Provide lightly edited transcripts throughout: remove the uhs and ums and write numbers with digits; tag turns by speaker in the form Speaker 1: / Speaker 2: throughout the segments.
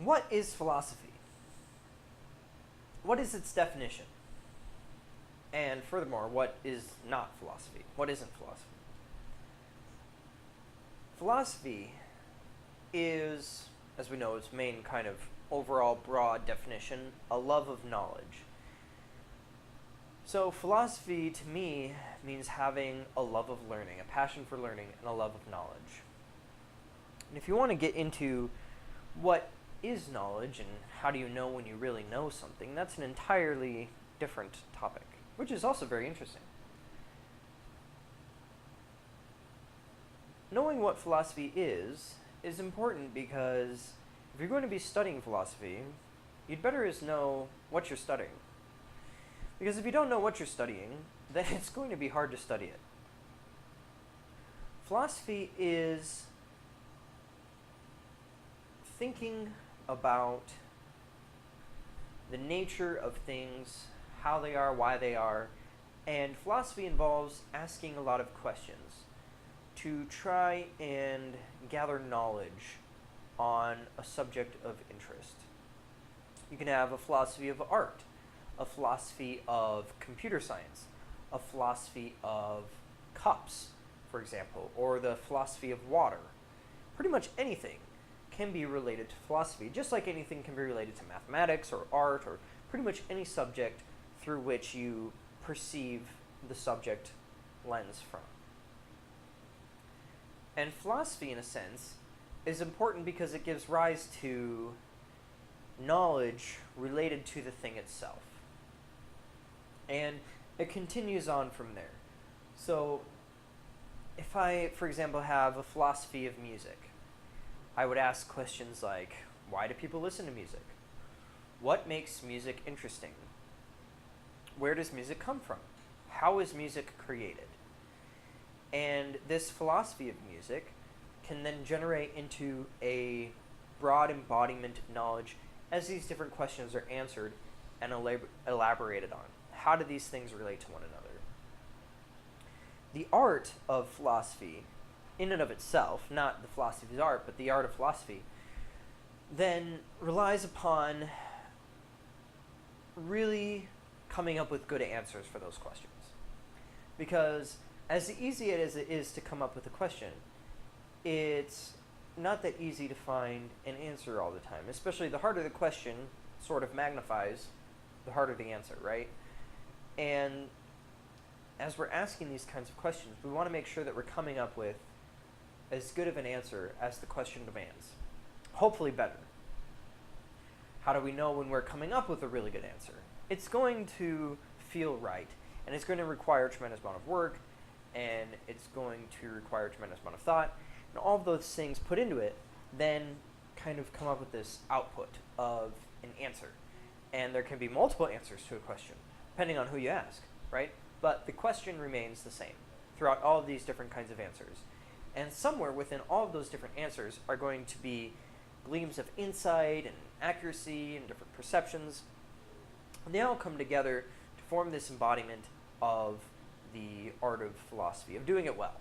Speaker 1: What is philosophy? What is its definition? And furthermore, what is not philosophy? What isn't philosophy? Philosophy is, as we know, its main kind of overall broad definition, a love of knowledge. So philosophy to me means having a love of learning, a passion for learning, and a love of knowledge. And if you want to get into what is knowledge and how do you know when you really know something, that's an entirely different topic, which is also very interesting. Knowing what philosophy is important because if you're going to be studying philosophy, you'd better know what you're studying. Because if you don't know what you're studying, then it's going to be hard to study it. Philosophy is thinking about the nature of things, how they are, why they are, and philosophy involves asking a lot of questions to try and gather knowledge on a subject of interest. You can have a philosophy of art, a philosophy of computer science, a philosophy of cups, for example, or the philosophy of water. Pretty much anything can be related to philosophy, just like anything can be related to mathematics or art or pretty much any subject through which you perceive the subject lens from. And philosophy, in a sense, is important because it gives rise to knowledge related to the thing itself. And it continues on from there. So, if I, for example, have a philosophy of music, I would ask questions like, why do people listen to music? What makes music interesting? Where does music come from? How is music created? And this philosophy of music can then generate into a broad embodiment of knowledge as these different questions are answered and elaborated on. How do these things relate to one another? The art of philosophy, in and of itself, not the philosophy of art, but the art of philosophy, then relies upon really coming up with good answers for those questions. Because as easy as it is to come up with a question, it's not that easy to find an answer all the time. Especially the harder the question sort of magnifies, the harder the answer, right? And as we're asking these kinds of questions, we want to make sure that we're coming up with as good of an answer as the question demands. Hopefully better. How do we know when we're coming up with a really good answer? It's going to feel right, and it's going to require a tremendous amount of work, and it's going to require a tremendous amount of thought, and all of those things put into it then kind of come up with this output of an answer. And there can be multiple answers to a question, depending on who you ask, right? But the question remains the same throughout all of these different kinds of answers. And somewhere within all of those different answers are going to be gleams of insight and accuracy and different perceptions. And they all come together to form this embodiment of the art of philosophy, of doing it well.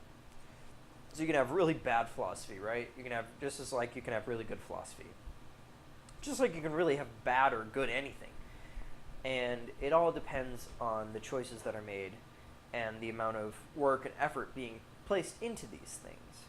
Speaker 1: So you can have really bad philosophy, right? You can have, just as like you can have really good philosophy. Just like you can really have bad or good anything. And it all depends on the choices that are made and the amount of work and effort being placed into these things.